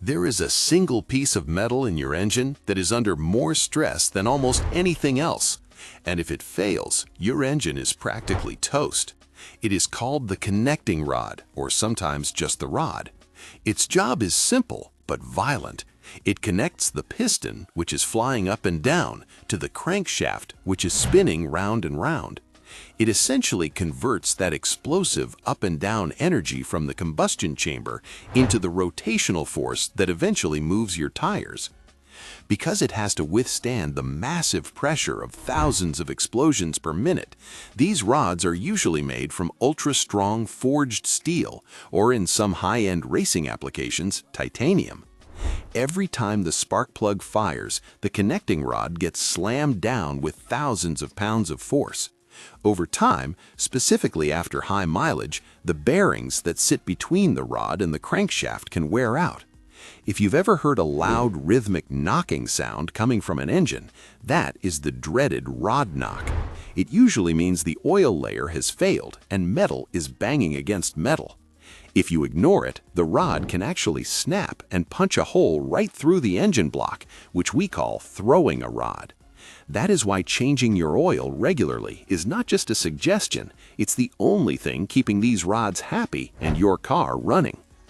There is a single piece of metal in your engine that is under more stress than almost anything else. And if it fails, your engine is practically toast. It is called the connecting rod, or sometimes just the rod. Its job is simple but violent. It connects the piston, which is flying up and down, to the crankshaft, which is spinning round and round. It essentially converts that explosive up and down energy from the combustion chamber into the rotational force that eventually moves your tires. Because it has to withstand the massive pressure of thousands of explosions per minute, these rods are usually made from ultra-strong forged steel, or in some high-end racing applications, titanium. Every time the spark plug fires, the connecting rod gets slammed down with thousands of pounds of force. Over time, specifically after high mileage, the bearings that sit between the rod and the crankshaft can wear out. If you've ever heard a loud rhythmic knocking sound coming from an engine, that is the dreaded rod knock. It usually means the oil layer has failed and metal is banging against metal. If you ignore it, the rod can actually snap and punch a hole right through the engine block, which we call throwing a rod. That is why changing your oil regularly is not just a suggestion, it's the only thing keeping these rods happy and your car running.